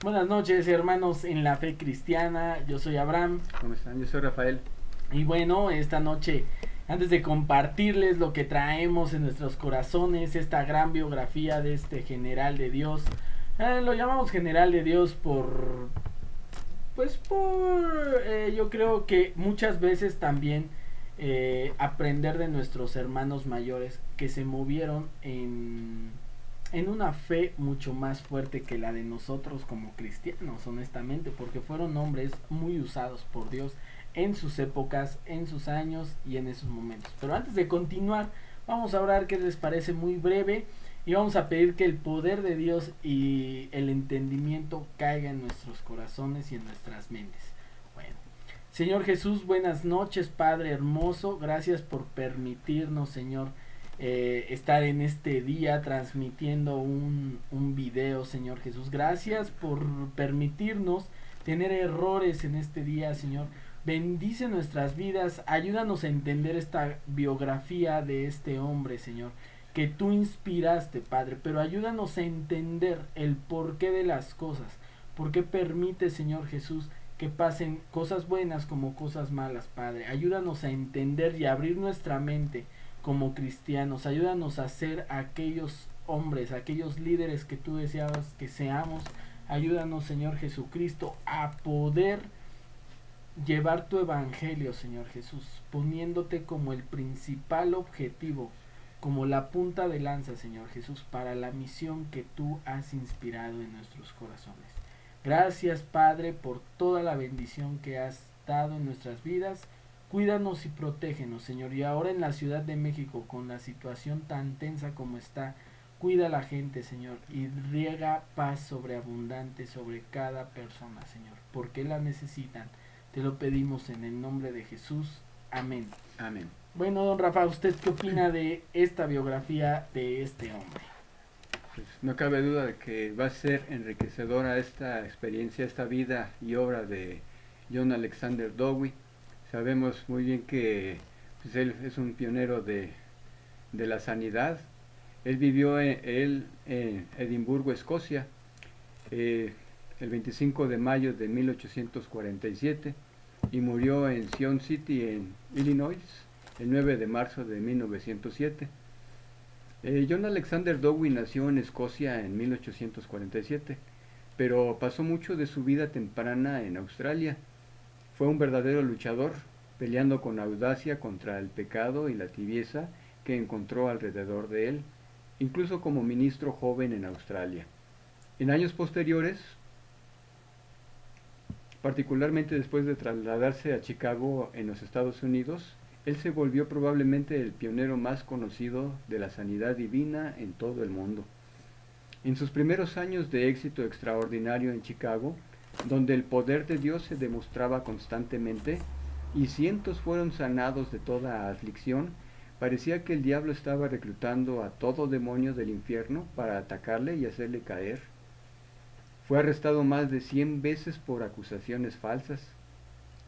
Buenas noches, hermanos en la fe cristiana. Yo soy Abraham. ¿Cómo están? Yo soy Rafael. Y bueno, esta noche, antes de compartirles lo que traemos en nuestros corazones, esta gran biografía de este general de Dios, lo llamamos general de Dios yo creo que muchas veces también aprender de nuestros hermanos mayores que se movieron en una fe mucho más fuerte que la de nosotros como cristianos, honestamente, porque fueron hombres muy usados por Dios en sus épocas, en sus años y en esos momentos. Pero antes de continuar, vamos a orar, que les parece muy breve, y vamos a pedir que el poder de Dios y el entendimiento caiga en nuestros corazones y en nuestras mentes. Bueno, Señor Jesús, buenas noches, Padre hermoso, gracias por permitirnos, Señor, estar en este día transmitiendo un video, Señor Jesús. Gracias por permitirnos tener errores en este día, Señor. Bendice nuestras vidas, ayúdanos a entender esta biografía de este hombre, Señor, que tú inspiraste, Padre, pero ayúdanos a entender el porqué de las cosas, por qué permite, Señor Jesús, que pasen cosas buenas como cosas malas, Padre. Ayúdanos a entender y abrir nuestra mente como cristianos. Ayúdanos a ser aquellos hombres, aquellos líderes que tú deseabas que seamos. Ayúdanos, Señor Jesucristo, a poder llevar tu evangelio, Señor Jesús, poniéndote como el principal objetivo, como la punta de lanza, Señor Jesús, para la misión que tú has inspirado en nuestros corazones. Gracias, Padre, por toda la bendición que has dado en nuestras vidas. Cuídanos y protégenos, Señor. Y ahora en la Ciudad de México, con la situación tan tensa como está, cuida a la gente, Señor, y riega paz sobreabundante sobre cada persona, Señor, porque la necesitan. Te lo pedimos en el nombre de Jesús. Amén. Amén. Bueno, don Rafa, ¿usted qué opina de esta biografía de este hombre? Pues no cabe duda de que va a ser enriquecedora esta experiencia, esta vida y obra de John Alexander Dowie. Sabemos muy bien que pues, él es un pionero de la sanidad. Él vivió en Edimburgo, Escocia, el 25 de mayo de 1847 y murió en Sion City, en Illinois, el 9 de marzo de 1907. John Alexander Dowie nació en Escocia en 1847, pero pasó mucho de su vida temprana en Australia. Fue un verdadero luchador, peleando con audacia contra el pecado y la tibieza que encontró alrededor de él, incluso como ministro joven en Australia. En años posteriores, particularmente después de trasladarse a Chicago en los Estados Unidos, él se volvió probablemente el pionero más conocido de la sanidad divina en todo el mundo. En sus primeros años de éxito extraordinario en Chicago, donde el poder de Dios se demostraba constantemente y cientos fueron sanados de toda aflicción, parecía que el diablo estaba reclutando a todo demonio del infierno para atacarle y hacerle caer. Fue arrestado más de 100 veces por acusaciones falsas.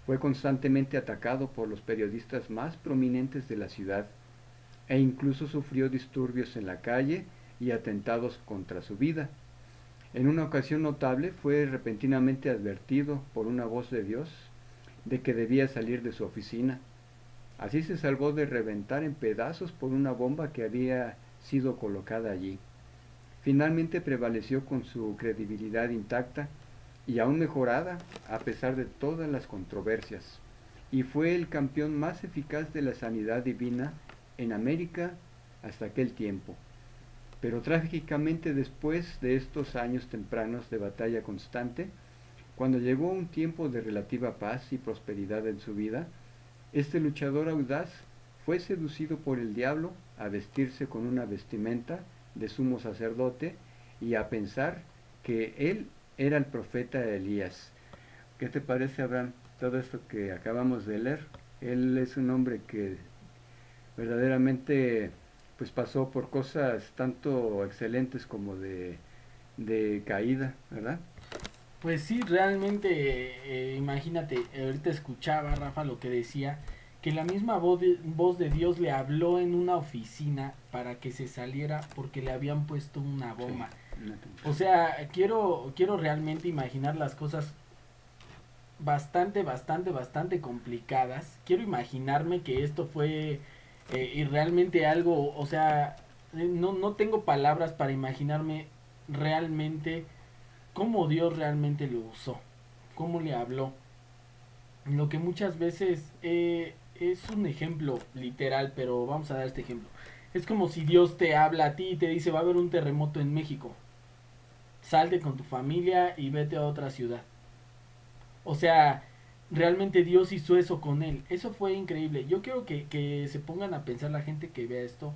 Fue constantemente atacado por los periodistas más prominentes de la ciudad e incluso sufrió disturbios en la calle y atentados contra su vida. En una ocasión notable fue repentinamente advertido por una voz de Dios de que debía salir de su oficina. Así se salvó de reventar en pedazos por una bomba que había sido colocada allí. Finalmente prevaleció con su credibilidad intacta y aún mejorada a pesar de todas las controversias, y fue el campeón más eficaz de la sanidad divina en América hasta aquel tiempo. Pero trágicamente después de estos años tempranos de batalla constante, cuando llegó un tiempo de relativa paz y prosperidad en su vida, este luchador audaz fue seducido por el diablo a vestirse con una vestimenta de sumo sacerdote y a pensar que él era el profeta Elías. ¿Qué te parece, Abraham, todo esto que acabamos de leer? Él es un hombre que verdaderamente pues pasó por cosas tanto excelentes como de caída, ¿verdad? Pues sí, realmente, imagínate, ahorita escuchaba Rafa lo que decía, que la misma voz de Dios le habló en una oficina para que se saliera porque le habían puesto una Sí. bomba. Una O sea, quiero realmente imaginar las cosas bastante complicadas. Quiero imaginarme que esto fue y realmente algo, o sea, no tengo palabras para imaginarme realmente cómo Dios realmente lo usó, cómo le habló. Lo que muchas veces es un ejemplo literal, pero vamos a dar este ejemplo. Es como si Dios te habla a ti y te dice va a haber un terremoto en México. Salte con tu familia y vete a otra ciudad. O sea, realmente Dios hizo eso con él. Eso fue increíble. Yo quiero que se pongan a pensar la gente que vea esto.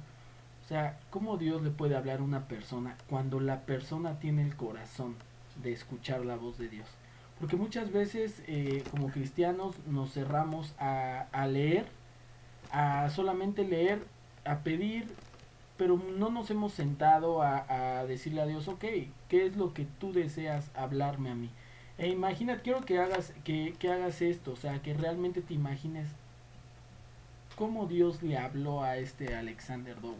O sea, ¿cómo Dios le puede hablar a una persona cuando la persona tiene el corazón de escuchar la voz de Dios? Porque muchas veces como cristianos nos cerramos a leer, a solamente leer, a pedir, pero no nos hemos sentado a decirle a Dios, ok, ¿qué es lo que tú deseas hablarme a mí? E imagínate, quiero que hagas esto, o sea, que realmente te imagines cómo Dios le habló a este Alexander Dowie,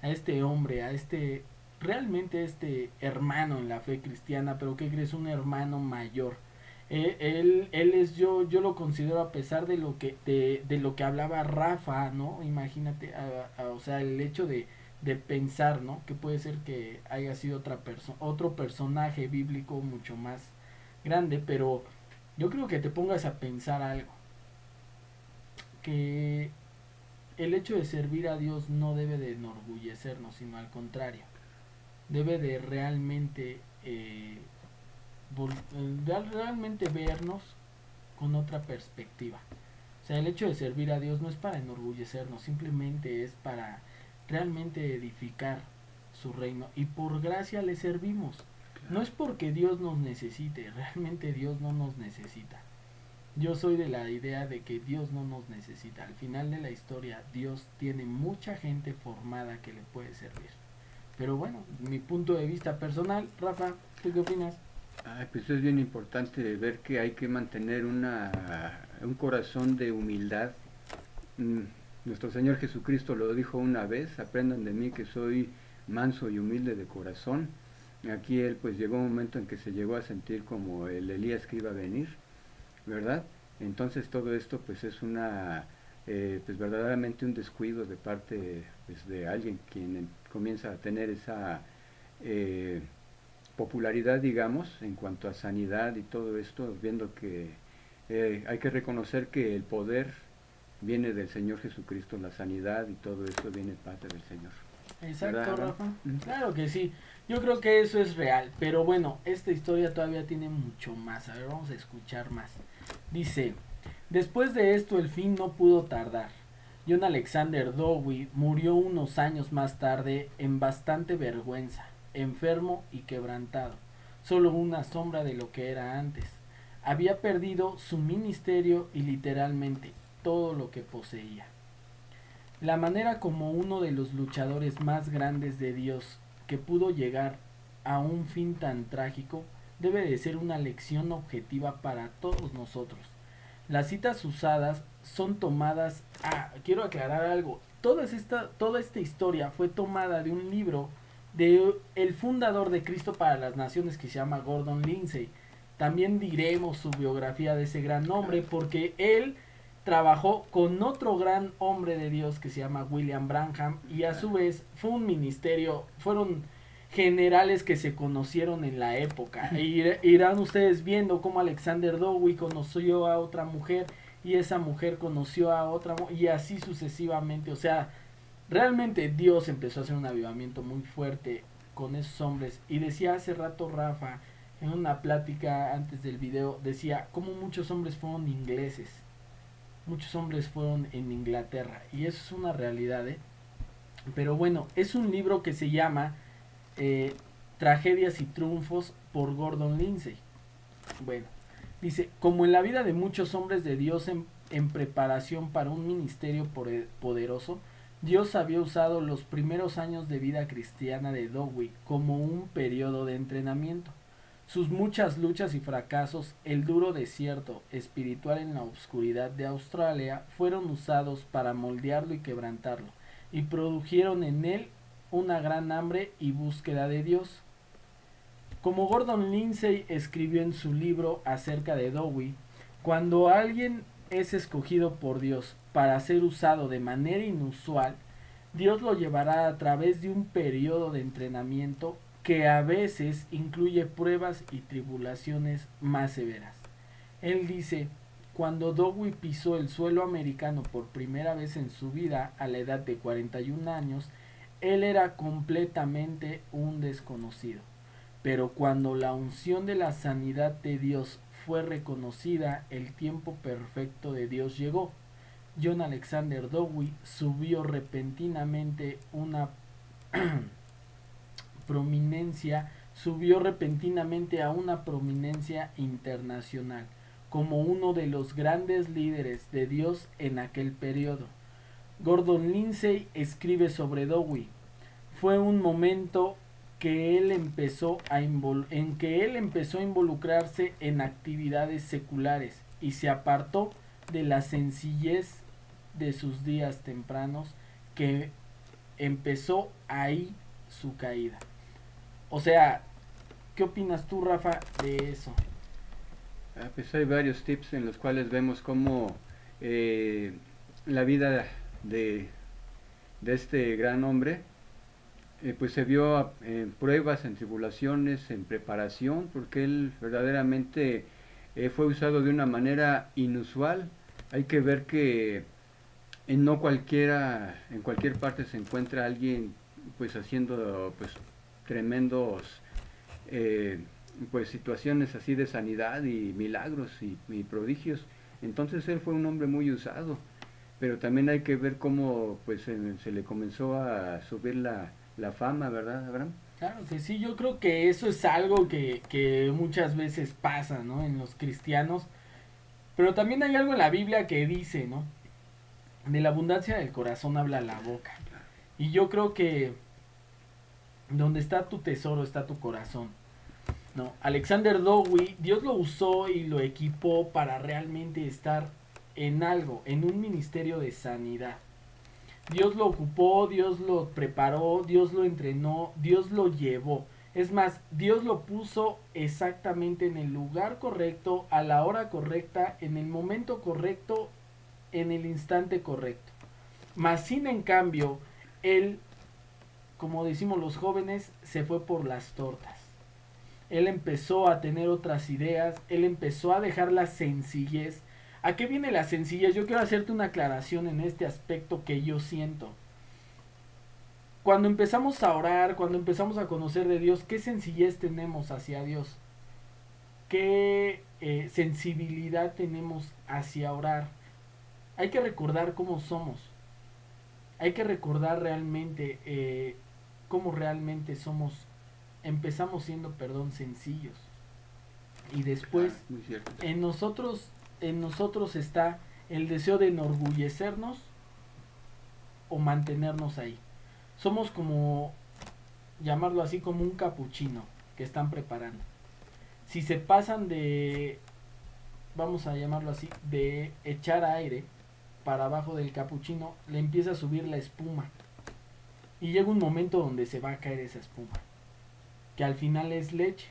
a este hombre, a este, realmente este hermano en la fe cristiana, pero que crees un hermano mayor. Él es yo lo considero a pesar de lo que hablaba Rafa, ¿no? Imagínate, o sea, el hecho de pensar, ¿no? Que puede ser que haya sido otro personaje bíblico mucho más grande, pero yo creo que te pongas a pensar algo, que el hecho de servir a Dios no debe de enorgullecernos, sino al contrario, debe de realmente realmente vernos con otra perspectiva. O sea, el hecho de servir a Dios no es para enorgullecernos, simplemente es para realmente edificar su reino y por gracia le servimos. No Claro. es porque Dios nos necesite, realmente Dios no nos necesita. Yo soy de la idea de que Dios no nos necesita. Al final de la historia, Dios tiene mucha gente formada que le puede servir. Pero bueno, mi punto de vista personal, Rafa, ¿tú qué opinas? Ay, pues es bien importante ver que hay que mantener un corazón de humildad. Mm, Nuestro Señor Jesucristo lo dijo una vez, aprendan de mí que soy manso y humilde de corazón. Aquí él pues llegó un momento en que se llegó a sentir como el Elías que iba a venir, ¿verdad? Entonces todo esto pues es pues verdaderamente un descuido de parte pues, de alguien quien comienza a tener esa eh, popularidad, digamos, en cuanto a sanidad y todo esto, viendo que hay que reconocer que el poder viene del Señor Jesucristo, la sanidad y todo eso viene parte del Señor. ¿Verdad, Exacto, Abraham? Rafa. Claro que sí. Yo creo que eso es real. Pero bueno, esta historia todavía tiene mucho más. A ver, vamos a escuchar más. Dice, después de esto el fin no pudo tardar. John Alexander Dowie murió unos años más tarde en bastante vergüenza, enfermo y quebrantado, solo una sombra de lo que era antes. Había perdido su ministerio y literalmente todo lo que poseía. La manera como uno de los luchadores más grandes de Dios que pudo llegar a un fin tan trágico debe de ser una lección objetiva para todos nosotros. Las citas usadas son tomadas quiero aclarar algo. Toda esta historia fue tomada de un libro de el fundador de Cristo para las Naciones que se llama Gordon Lindsay. También diremos su biografía de ese gran hombre porque él trabajó con otro gran hombre de Dios que se llama William Branham y a su vez fue un ministerio, fueron generales que se conocieron en la época. Irán ustedes viendo cómo Alexander Dowie conoció a otra mujer y esa mujer conoció a otra y así sucesivamente. O sea, realmente Dios empezó a hacer un avivamiento muy fuerte con esos hombres. Y decía hace rato Rafa, en una plática antes del video, decía cómo muchos hombres fueron ingleses. Muchos hombres fueron en Inglaterra. Y eso es una realidad, ¿eh? Pero bueno, es un libro que se llama eh, Tragedias y Triunfos por Gordon Lindsay. Bueno, dice, como en la vida de muchos hombres de Dios en preparación para un ministerio poderoso, Dios había usado los primeros años de vida cristiana de Dowie como un periodo de entrenamiento. Sus muchas luchas y fracasos, el duro desierto espiritual en la oscuridad de Australia, fueron usados para moldearlo y quebrantarlo, y produjeron en él una gran hambre y búsqueda de Dios. Como Gordon Lindsay escribió en su libro acerca de Dowie, cuando alguien es escogido por Dios para ser usado de manera inusual, Dios lo llevará a través de un periodo de entrenamiento que a veces incluye pruebas y tribulaciones más severas. Él dice, cuando Dowie pisó el suelo americano por primera vez en su vida a la edad de 41 años, él era completamente un desconocido. Pero cuando la unción de la sanidad de Dios fue reconocida, el tiempo perfecto de Dios llegó. John Alexander Dowie subió repentinamente a una prominencia internacional, como uno de los grandes líderes de Dios en aquel periodo. Gordon Lindsay escribe sobre Dowie. Fue un momento que en que él empezó a involucrarse en actividades seculares y se apartó de la sencillez de sus días tempranos, que empezó ahí su caída. O sea, ¿qué opinas tú, Rafa, de eso? Pues hay varios tips en los cuales vemos cómo la vida de, de este gran hombre pues se vio en pruebas, en tribulaciones, en preparación, porque él verdaderamente fue usado de una manera inusual. Hay que ver que no cualquiera, en cualquier parte se encuentra alguien pues haciendo pues tremendos eh, pues situaciones así de sanidad y milagros y prodigios. Entonces él fue un hombre muy usado, pero también hay que ver cómo pues se le comenzó a subir la fama, ¿verdad, Abraham? Claro que sí, yo creo que eso es algo que muchas veces pasa, ¿no? En los cristianos. Pero también hay algo en la Biblia que dice, ¿no? De la abundancia del corazón habla la boca. Y yo creo que donde está tu tesoro está tu corazón. No, Alexander Dowie, Dios lo usó y lo equipó para realmente estar en algo, en un ministerio de sanidad. Dios lo ocupó, Dios lo preparó, Dios lo entrenó, Dios lo llevó. Es más, Dios lo puso exactamente en el lugar correcto, a la hora correcta, en el momento correcto, en el instante correcto. Mas sin en cambio, él, como decimos los jóvenes, se fue por las tortas. Él empezó a tener otras ideas, él empezó a dejar la sencillez. ¿A qué viene la sencillez? Yo quiero hacerte una aclaración en este aspecto que yo siento. Cuando empezamos a orar, cuando empezamos a conocer de Dios, ¿qué sencillez tenemos hacia Dios? ¿Qué sensibilidad tenemos hacia orar? Hay que recordar cómo somos. Hay que recordar realmente cómo realmente somos. Empezamos siendo, perdón, sencillos. Y después Muy cierto. en nosotros está el deseo de enorgullecernos o mantenernos ahí. Somos como, llamarlo así, como un capuchino que están preparando. Si se pasan de, vamos a llamarlo así, de echar aire para abajo del capuchino, le empieza a subir la espuma. Y llega un momento donde se va a caer esa espuma, que al final es leche.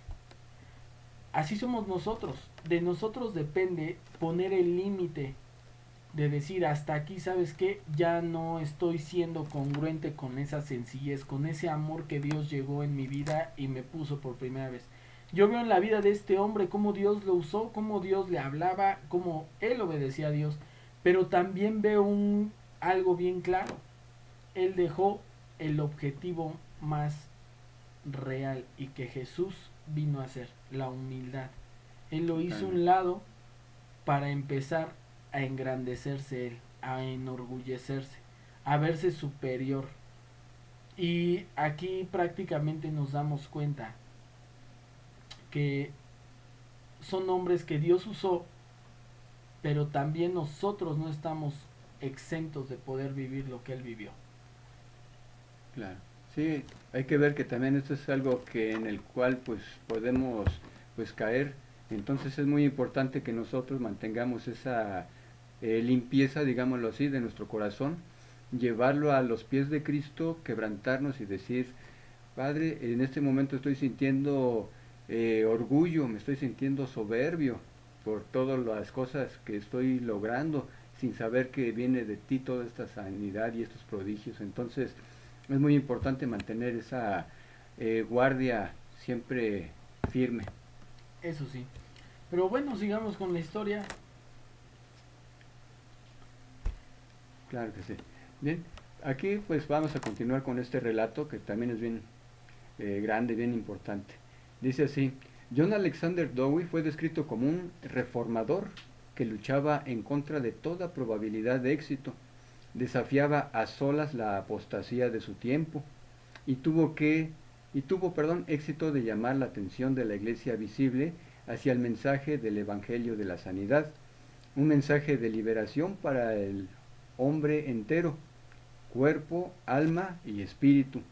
Así somos nosotros. De nosotros depende poner el límite de decir hasta aquí, ¿sabes qué? Ya no estoy siendo congruente con esa sencillez, con ese amor que Dios llegó en mi vida y me puso por primera vez. Yo veo en la vida de este hombre cómo Dios lo usó, cómo Dios le hablaba, cómo él obedecía a Dios, pero también veo algo bien claro. Él dejó el objetivo más real y que Jesús vino a hacer, la humildad. Él lo hizo a un lado para empezar a engrandecerse él, a enorgullecerse, a verse superior. Y aquí prácticamente nos damos cuenta que son hombres que Dios usó, pero también nosotros no estamos exentos de poder vivir lo que él vivió. Claro. Sí, hay que ver que también esto es algo que en el cual pues podemos pues caer. Entonces es muy importante que nosotros mantengamos esa limpieza, digámoslo así, de nuestro corazón, llevarlo a los pies de Cristo, quebrantarnos y decir, Padre, en este momento estoy sintiendo orgullo, me estoy sintiendo soberbio por todas las cosas que estoy logrando, sin saber que viene de ti toda esta sanidad y estos prodigios. Entonces es muy importante mantener esa guardia siempre firme. Eso sí. Pero bueno, sigamos con la historia. Claro que sí. Bien, aquí pues vamos a continuar con este relato que también es bien grande, bien importante. Dice así: John Alexander Dowie fue descrito como un reformador que luchaba en contra de toda probabilidad de éxito, desafiaba a solas la apostasía de su tiempo y tuvo éxito de llamar la atención de la iglesia visible hacia el mensaje del evangelio de la sanidad, un mensaje de liberación para el hombre entero, cuerpo, alma y espíritu,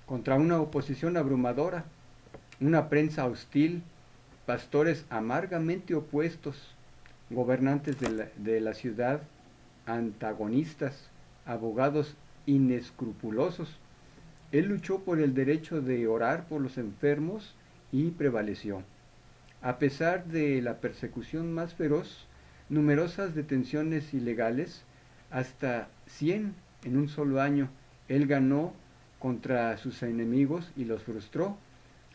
contra una oposición abrumadora, una prensa hostil, pastores amargamente opuestos, gobernantes de la ciudad antagonistas, abogados inescrupulosos. Él luchó por el derecho de orar por los enfermos y prevaleció. A pesar de la persecución más feroz, numerosas detenciones ilegales, hasta 100 en un solo año, él ganó contra sus enemigos y los frustró,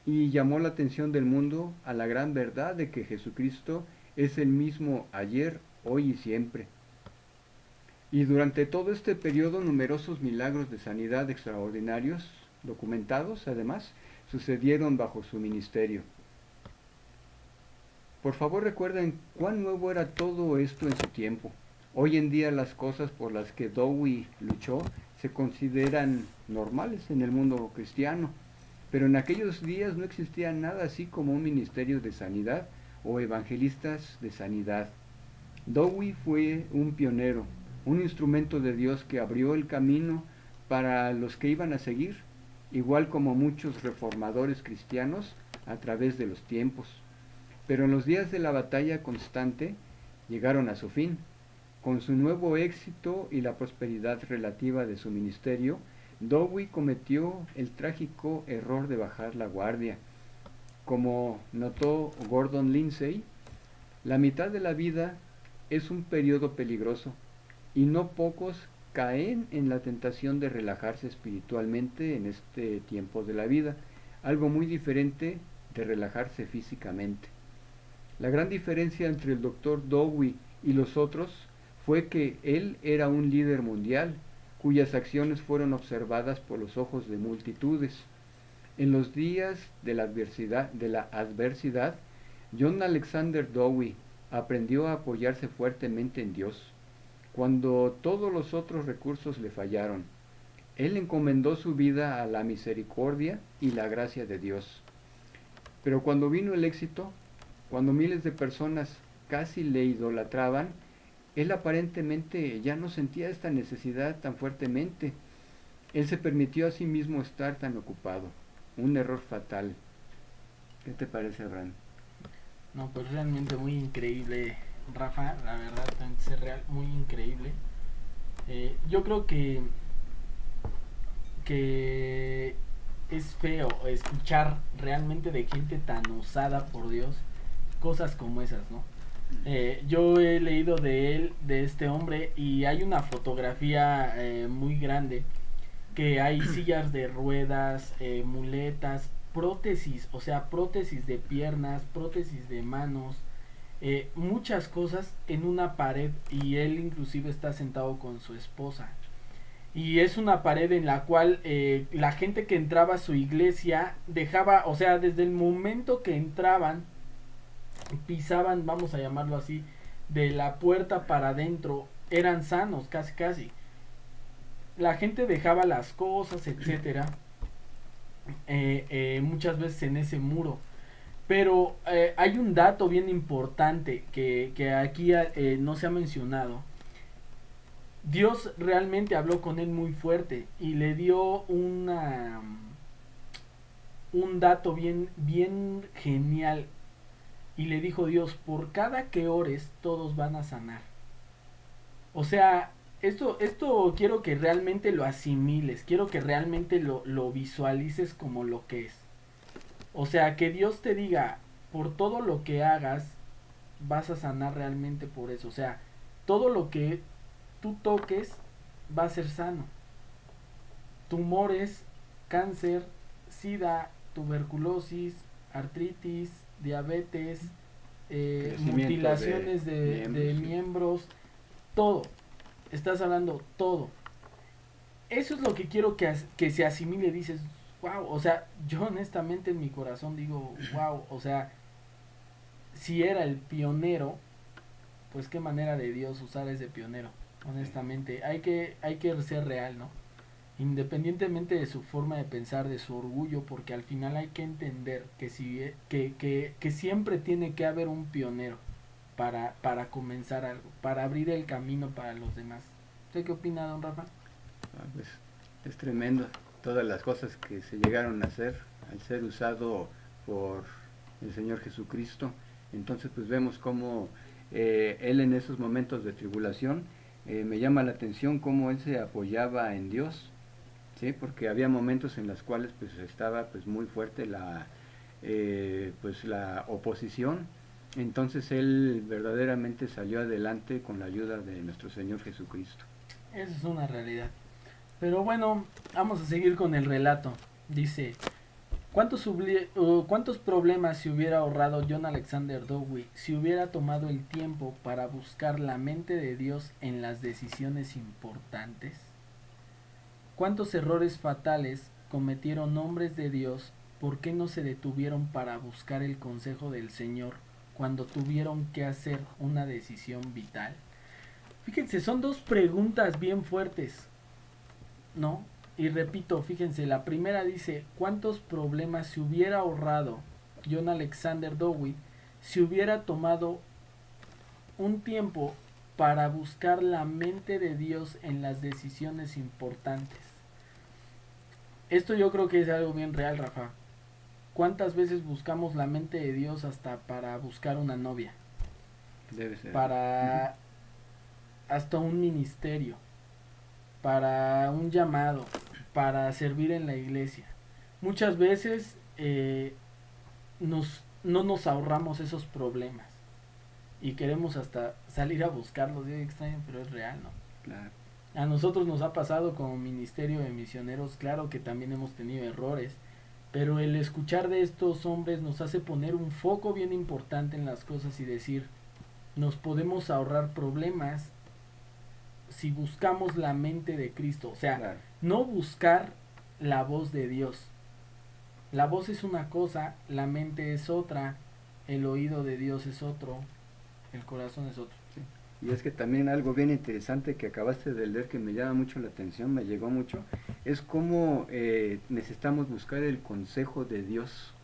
y llamó la atención del mundo a la gran verdad de que Jesucristo es el mismo ayer, hoy y siempre. Y durante todo este periodo numerosos milagros de sanidad extraordinarios, documentados además, sucedieron bajo su ministerio. Por favor recuerden cuán nuevo era todo esto en su tiempo. Hoy en día las cosas por las que Dowie luchó se consideran normales en el mundo cristiano, pero en aquellos días no existía nada así como un ministerio de sanidad o evangelistas de sanidad. Dowie fue un pionero, un instrumento de Dios que abrió el camino para los que iban a seguir, igual como muchos reformadores cristianos a través de los tiempos. Pero en los días de la batalla constante llegaron a su fin. Con su nuevo éxito y la prosperidad relativa de su ministerio, Dowie cometió el trágico error de bajar la guardia. Como notó Gordon Lindsay, la mitad de la vida es un periodo peligroso y no pocos caen en la tentación de relajarse espiritualmente en este tiempo de la vida, algo muy diferente de relajarse físicamente. La gran diferencia entre el Dr. Dowie y los otros fue que él era un líder mundial, cuyas acciones fueron observadas por los ojos de multitudes. En los días de la adversidad, John Alexander Dowie aprendió a apoyarse fuertemente en Dios. Cuando todos los otros recursos le fallaron, él encomendó su vida a la misericordia y la gracia de Dios. Pero cuando vino el éxito, cuando miles de personas casi le idolatraban, él aparentemente ya no sentía esta necesidad tan fuertemente. Él se permitió a sí mismo estar tan ocupado. Un error fatal. ¿Qué te parece, Abraham? No, pues realmente muy increíble, Rafa, la verdad, es real, muy increíble. Yo creo que es feo escuchar realmente de gente tan usada por Dios cosas como esas, ¿no? Yo he leído de él, de este hombre, y hay una fotografía muy grande, que hay sillas de ruedas, muletas, prótesis, o sea, prótesis de piernas, prótesis de manos, muchas cosas en una pared, y él inclusive está sentado con su esposa. Y es una pared en la cual la gente que entraba a su iglesia dejaba, o sea, desde el momento que entraban, pisaban, vamos a llamarlo así, de la puerta para adentro, eran sanos, casi casi. La gente dejaba las cosas, etcétera, muchas veces en ese muro. Pero hay un dato bien importante que aquí no se ha mencionado. Dios realmente habló con él muy fuerte y le dio un dato bien genial. Y le dijo Dios: por cada que ores, todos van a sanar. O sea, esto quiero que realmente lo asimiles, quiero que realmente lo visualices como lo que es. O sea, que Dios te diga, por todo lo que hagas, vas a sanar realmente por eso. O sea, todo lo que tú toques va a ser sano. Tumores, cáncer, sida, tuberculosis, artritis, diabetes, mutilaciones de miembros, todo. Estás hablando todo. Eso es lo que quiero que se asimile. Dices, wow, o sea, yo honestamente en mi corazón digo, wow, o sea, si era el pionero, pues qué manera de Dios usar ese pionero. Honestamente, hay que ser real, ¿no? Independientemente de su forma de pensar, de su orgullo, porque al final hay que entender que, que siempre tiene que haber un pionero para comenzar algo, para abrir el camino para los demás. ¿Usted qué opina, don Rafa? Pues es tremendo todas las cosas que se llegaron a hacer al ser usado por el Señor Jesucristo. Entonces pues vemos cómo Él en esos momentos de tribulación, me llama la atención cómo Él se apoyaba en Dios, ¿sí? Porque había momentos en los cuales pues estaba pues muy fuerte pues la oposición. Entonces Él verdaderamente salió adelante con la ayuda de nuestro Señor Jesucristo. Eso es una realidad. Pero bueno, vamos a seguir con el relato. Dice, ¿cuántos problemas se hubiera ahorrado John Alexander Dowie si hubiera tomado el tiempo para buscar la mente de Dios en las decisiones importantes? ¿Cuántos errores fatales cometieron hombres de Dios? ¿Por qué no se detuvieron para buscar el consejo del Señor cuando tuvieron que hacer una decisión vital? Fíjense, son dos preguntas bien fuertes, ¿no? Y repito, fíjense, la primera dice, ¿cuántos problemas se hubiera ahorrado John Alexander Dowie si hubiera tomado un tiempo para buscar la mente de Dios en las decisiones importantes? Esto yo creo que es algo bien real, Rafa. ¿Cuántas veces buscamos la mente de Dios hasta para buscar una novia? Debe ser. Para hasta un ministerio, para un llamado, para servir en la iglesia. Muchas veces no nos ahorramos esos problemas y queremos hasta salir a buscarlos. Es extraño, pero es real, ¿no? Claro. A nosotros nos ha pasado como ministerio de misioneros, claro que también hemos tenido errores, pero el escuchar de estos hombres nos hace poner un foco bien importante en las cosas y decir, nos podemos ahorrar problemas si buscamos la mente de Cristo. O sea, Claro. no buscar la voz de Dios. La voz es una cosa, la mente es otra, el oído de Dios es otro, el corazón es otro. Sí. Y es que también algo bien interesante que acabaste de leer que me llama mucho la atención, me llegó mucho, es cómo necesitamos buscar el consejo de Dios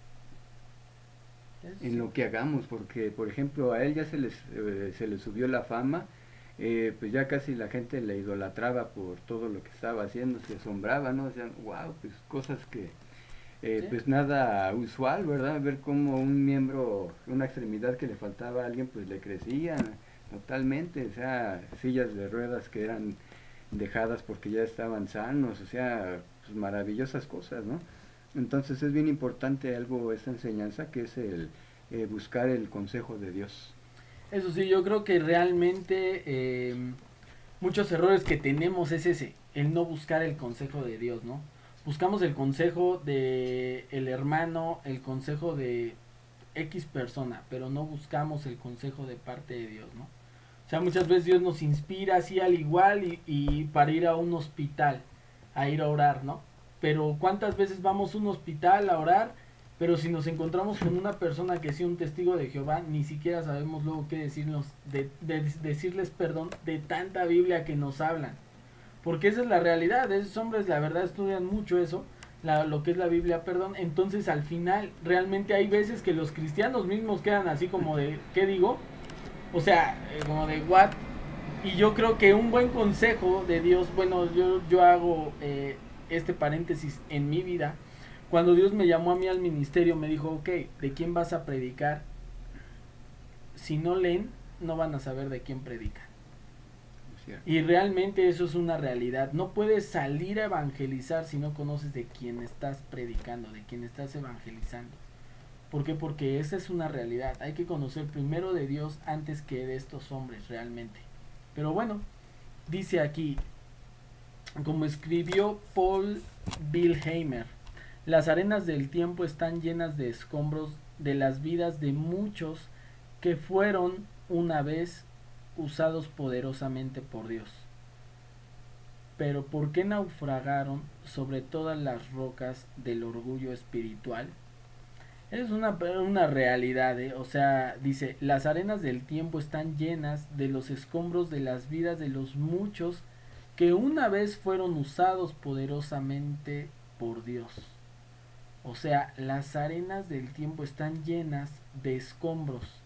en lo que hagamos, porque por ejemplo a él ya se le subió la fama, pues ya casi la gente le idolatraba por todo lo que estaba haciendo, se asombraba, ¿no? Decían, wow, pues cosas que ¿Sí? pues nada usual, ¿verdad? Ver cómo un miembro, una extremidad que le faltaba a alguien, pues le crecía totalmente, o sea, sillas de ruedas que eran dejadas porque ya estaban sanos, o sea, pues maravillosas cosas, ¿no? Entonces es bien importante algo, esta enseñanza, que es el buscar el consejo de Dios. Eso sí, yo creo que realmente muchos errores que tenemos es ese, el no buscar el consejo de Dios, ¿no? Buscamos el consejo de el hermano, el consejo de X persona, pero no buscamos el consejo de parte de Dios, ¿no? O sea, muchas veces Dios nos inspira así al igual y para ir a un hospital, a ir a orar, ¿no? Pero ¿cuántas veces vamos a un hospital a orar? Pero si nos encontramos con una persona que sea un testigo de Jehová, ni siquiera sabemos luego qué decirnos, decirles perdón de tanta Biblia que nos hablan. Porque esa es la realidad, esos hombres la verdad estudian mucho eso, lo que es la Biblia, perdón. Entonces al final realmente hay veces que los cristianos mismos quedan así como de, ¿qué digo? O sea, como de, ¿what? Y yo creo que un buen consejo de Dios, bueno, yo hago este paréntesis en mi vida. Cuando Dios me llamó a mí al ministerio, me dijo, ok, ¿de quién vas a predicar? Si no leen, no van a saber de quién predican. Y realmente eso es una realidad. No puedes salir a evangelizar si no conoces de quién estás predicando, de quién estás evangelizando. ¿Por qué? Porque esa es una realidad. Hay que conocer primero de Dios antes que de estos hombres realmente. Pero bueno, dice aquí, como escribió Paul Wilheimer, las arenas del tiempo están llenas de escombros de las vidas de muchos que fueron una vez usados poderosamente por Dios. Pero ¿por qué naufragaron sobre todas las rocas del orgullo espiritual? Es una realidad, ¿eh? O sea, dice, las arenas del tiempo están llenas de los escombros de las vidas de los muchos que una vez fueron usados poderosamente por Dios. O sea, las arenas del tiempo están llenas de escombros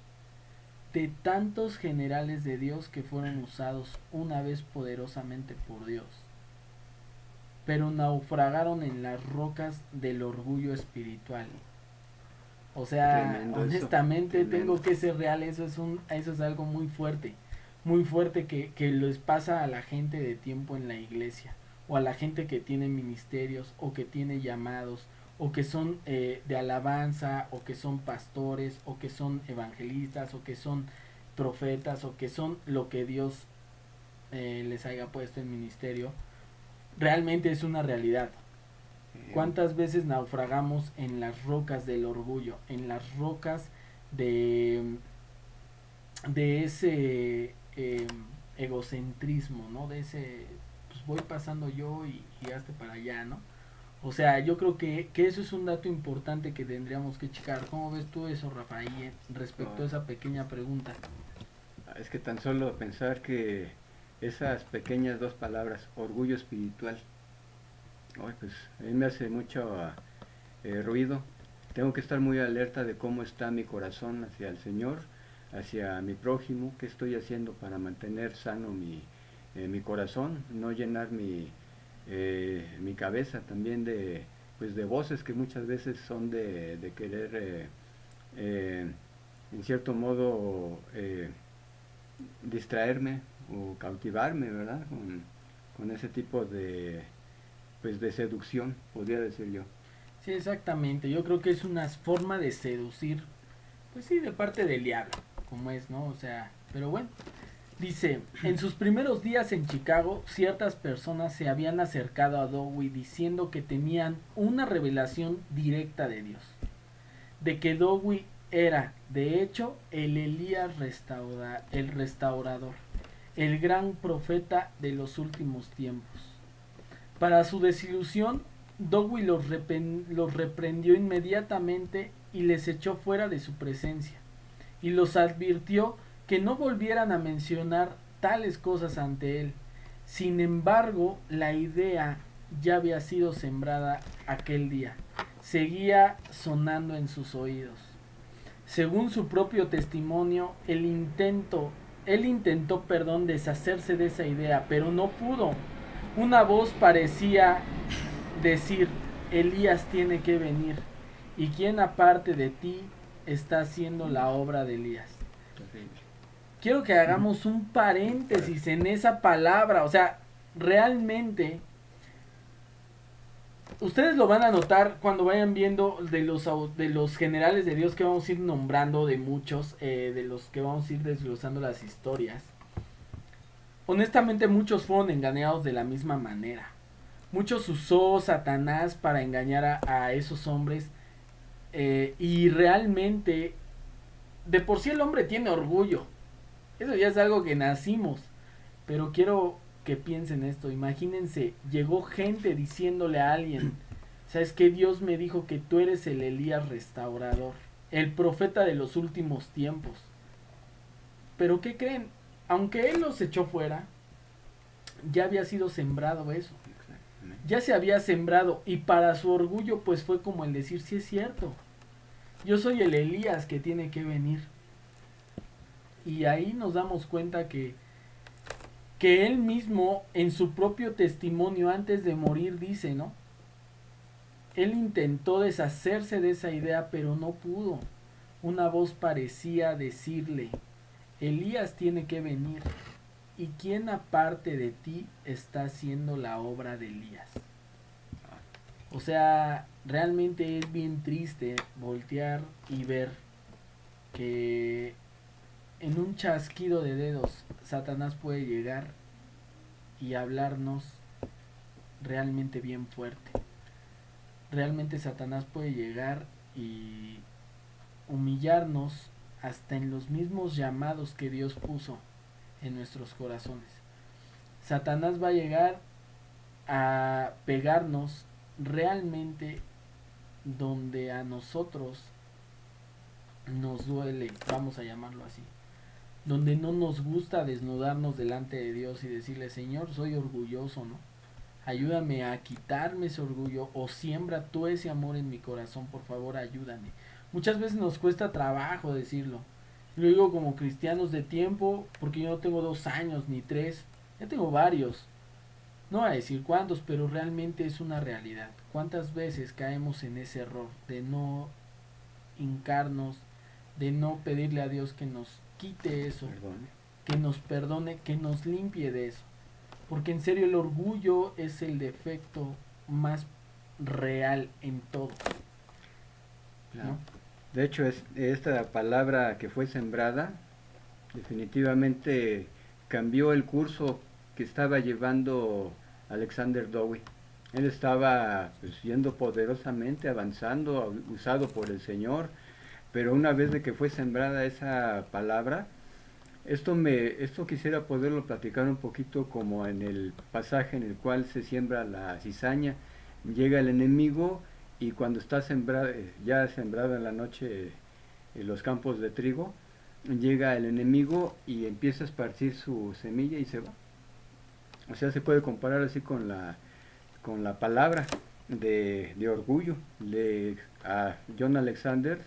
de tantos generales de Dios que fueron usados una vez poderosamente por Dios, pero naufragaron en las rocas del orgullo espiritual. O sea, Tremendo eso, honestamente tremendo. tengo que ser real, eso es algo muy fuerte que les pasa a la gente de tiempo en la iglesia, o a la gente que tiene ministerios, o que tiene llamados, o que son de alabanza, o que son pastores, o que son evangelistas, o que son profetas, o que son lo que Dios les haya puesto en ministerio. Realmente es una realidad. ¿Cuántas veces naufragamos en las rocas del orgullo, en las rocas de, de ese egocentrismo, ¿no? De ese, pues voy pasando yo y hazte para allá, ¿no? O sea, yo creo que eso es un dato importante que tendríamos que checar. ¿Cómo ves tú eso, Rafael, respecto Oh, a esa pequeña pregunta? es que tan solo pensar que esas pequeñas dos palabras, orgullo espiritual, ay, pues a mí me hace mucho ruido. Tengo que estar muy alerta de cómo está mi corazón hacia el Señor, hacia mi prójimo, qué estoy haciendo para mantener sano mi corazón, no llenar mi cabeza también pues de voces que muchas veces son de querer, eh, en cierto modo, distraerme o cautivarme, ¿verdad? Con ese tipo pues de seducción, podría decir yo. Sí, exactamente. Yo creo que es una forma de seducir, pues sí, de parte del diablo, como es, ¿no? O sea, pero bueno. Dice, en sus primeros días en Chicago, ciertas personas se habían acercado a Dowie diciendo que tenían una revelación directa de Dios, de que Dowie era, de hecho, el Elías el restaurador, el gran profeta de los últimos tiempos. Para su desilusión, Dowie los reprendió inmediatamente y les echó fuera de su presencia, y los advirtió que no volvieran a mencionar tales cosas ante él. Sin embargo, la idea ya había sido sembrada aquel día. Seguía sonando en sus oídos. Según su propio testimonio, él intentó, deshacerse de esa idea, pero no pudo. Una voz parecía decir, Elías tiene que venir. ¿Y quién aparte de ti está haciendo la obra de Elías? Terrible. Quiero que hagamos un paréntesis en esa palabra. O sea, realmente, ustedes lo van a notar cuando vayan viendo de los generales de Dios que vamos a ir nombrando, de muchos, de los que vamos a ir desglosando las historias. Honestamente, muchos fueron engañados de la misma manera. Muchos usó Satanás para engañar a esos hombres. Y realmente, de por sí el hombre tiene orgullo. Eso ya es algo que nacimos. Pero quiero que piensen esto. Imagínense, llegó gente diciéndole a alguien, ¿sabes qué? Dios me dijo que tú eres el Elías restaurador, el profeta de los últimos tiempos. Pero ¿qué creen? Aunque él los echó fuera, ya había sido sembrado eso. Exactamente. Ya se había sembrado y para su orgullo pues fue como el decir, sí es cierto. Yo soy el Elías que tiene que venir. Y ahí nos damos cuenta que él mismo en su propio testimonio antes de morir dice, ¿no? Él intentó deshacerse de esa idea, pero no pudo. Una voz parecía decirle, Elías tiene que venir. ¿Y quién aparte de ti está haciendo la obra de Elías? O sea, realmente es bien triste voltear y ver que en un chasquido de dedos Satanás puede llegar y hablarnos realmente bien fuerte. Realmente Satanás puede llegar y humillarnos hasta en los mismos llamados que Dios puso en nuestros corazones. Satanás va a llegar a pegarnos realmente donde a nosotros nos duele, vamos a llamarlo así, donde no nos gusta desnudarnos delante de Dios y decirle, Señor, soy orgulloso, ¿no? Ayúdame a quitarme ese orgullo o siembra tú ese amor en mi corazón, por favor, ayúdame. Muchas veces nos cuesta trabajo decirlo. Lo digo como cristianos de tiempo, porque yo no tengo 2 años ni 3, ya tengo varios. No voy a decir cuántos, pero realmente es una realidad. ¿Cuántas veces caemos en ese error de no hincarnos, de no pedirle a Dios que nos quite eso, Perdone. que nos perdone, que nos limpie de eso? Porque en serio el orgullo es el defecto más real en todo, Claro. ¿no? De hecho, esta palabra que fue sembrada definitivamente cambió el curso que estaba llevando Alexander Dowie. Él estaba pues, yendo poderosamente, avanzando, usado por el Señor, pero una vez de que fue sembrada esa palabra, esto quisiera poderlo platicar un poquito como en el pasaje en el cual se siembra la cizaña. Llega el enemigo y cuando está sembrada, ya sembrada en la noche los campos de trigo, llega el enemigo y empieza a esparcir su semilla y se va. O sea, se puede comparar así con la palabra de orgullo. A John Alexander,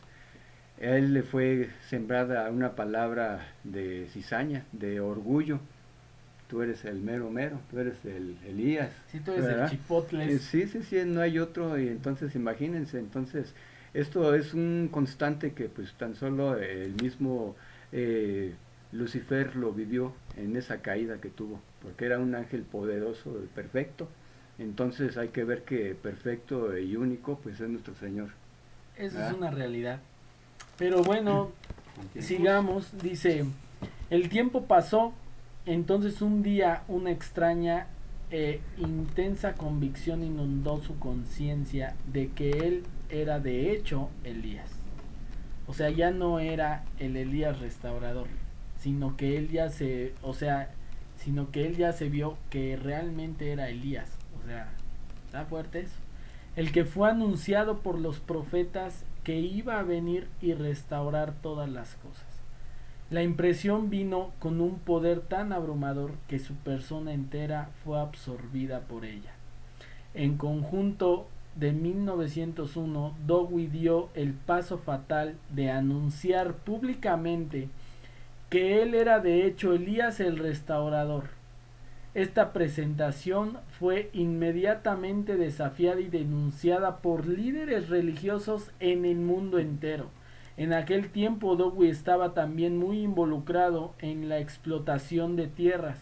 a él le fue sembrada una palabra de cizaña, de orgullo. Tú eres el mero mero, tú eres el Elías. Si tú eres el ¿verdad? chipotles. Sí, sí, sí, no hay otro. Y entonces imagínense, entonces esto es un constante que pues tan solo el mismo Lucifer lo vivió en esa caída que tuvo, porque era un ángel poderoso, perfecto. Entonces hay que ver que perfecto y único pues es nuestro Señor. Eso es ¿verdad? una realidad. Pero bueno, ¿Entiendes? sigamos. Dice, el tiempo pasó, entonces un día una extraña e intensa convicción inundó su conciencia de que él era de hecho Elías. O sea, ya no era el Elías restaurador, sino que él ya se, o sea, sino que él ya se vio que realmente era Elías. O sea, está fuerte eso. El que fue anunciado por los profetas que iba a venir y restaurar todas las cosas. La impresión vino con un poder tan abrumador que su persona entera fue absorbida por ella. En conjunto de 1901, Dowie dio el paso fatal de anunciar públicamente que él era de hecho Elías el restaurador. Esta presentación fue inmediatamente desafiada y denunciada por líderes religiosos en el mundo entero. En aquel tiempo Dowie estaba también muy involucrado en la explotación de tierras.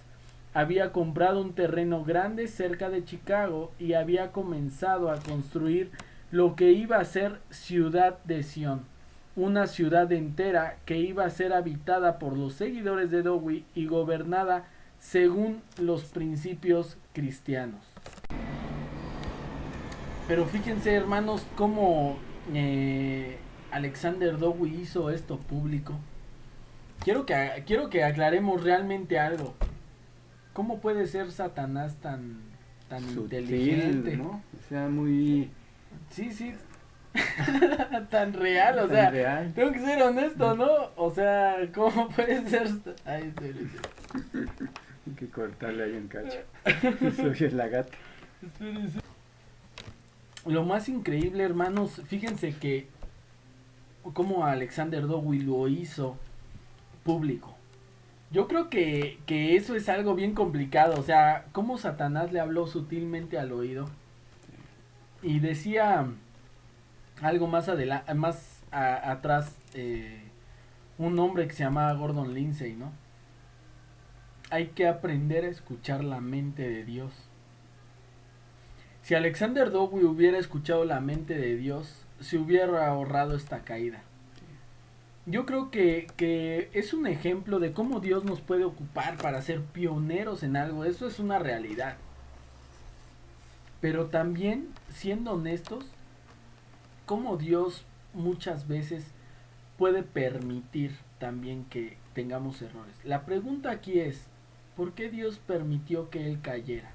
Había comprado un terreno grande cerca de Chicago y había comenzado a construir lo que iba a ser Ciudad de Sion, una ciudad entera que iba a ser habitada por los seguidores de Dowie y gobernada según los principios cristianos. Pero fíjense, hermanos, cómo Alexander Dowie hizo esto público. Quiero que aclaremos realmente algo. ¿Cómo puede ser Satanás tan Sutil, inteligente? ¿no? O sea, muy Sí, sí. Tan real, o tan sea, real. tengo que ser honesto, ¿no? O sea, ¿cómo puede ser? Ay, espérense. Hay que cortarle ahí un cacho. Soy la gata. Espérense. Lo más increíble, hermanos, fíjense que como Alexander Dowie lo hizo público. Yo creo que eso es algo bien complicado, o sea, cómo Satanás le habló sutilmente al oído y decía algo más adelante, atrás, un hombre que se llamaba Gordon Lindsay, ¿no? Hay que aprender a escuchar la mente de Dios. Si Alexander Dowie hubiera escuchado la mente de Dios, se hubiera ahorrado esta caída. Yo creo que es un ejemplo de cómo Dios nos puede ocupar para ser pioneros en algo. Eso es una realidad. Pero también, siendo honestos, cómo Dios muchas veces puede permitir también que tengamos errores. La pregunta aquí es, ¿por qué Dios permitió que él cayera?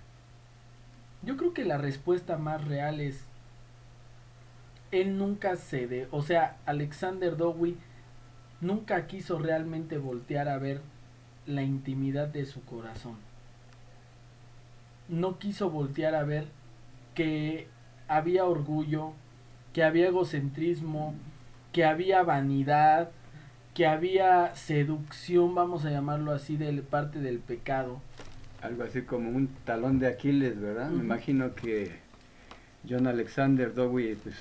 Yo creo que la respuesta más real es, él nunca cede, o sea, Alexander Dowie nunca quiso realmente voltear a ver la intimidad de su corazón. No quiso voltear a ver que había orgullo, que había egocentrismo, que había vanidad, que había seducción, vamos a llamarlo así, de parte del pecado. Algo así como un talón de Aquiles, ¿verdad? Me imagino que John Alexander Dowie, pues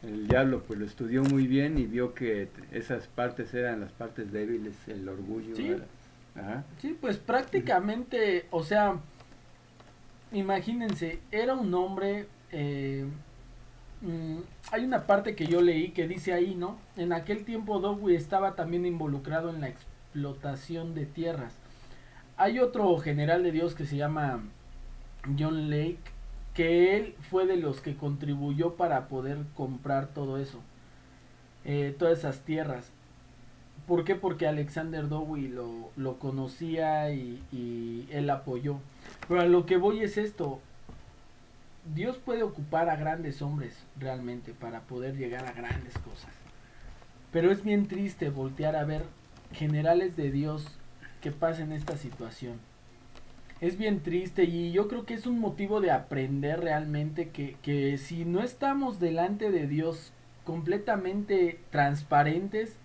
el diablo pues lo estudió muy bien y vio que esas partes eran las partes débiles, el orgullo. Sí, ¿verdad? Ajá. sí, pues prácticamente, o sea, imagínense, era un hombre, hay una parte que yo leí que dice ahí, ¿no? En aquel tiempo Dowie estaba también involucrado en la explotación de tierras. Hay otro general de Dios que se llama John Lake, que él fue de los que contribuyó para poder comprar todo eso, todas esas tierras. ¿Por qué? Porque Alexander Dowie lo conocía y él apoyó. Pero a lo que voy es esto, Dios puede ocupar a grandes hombres realmente para poder llegar a grandes cosas. Pero es bien triste voltear a ver generales de Dios que pasen esta situación. Es bien triste y yo creo que es un motivo de aprender realmente que si no estamos delante de Dios completamente transparentes,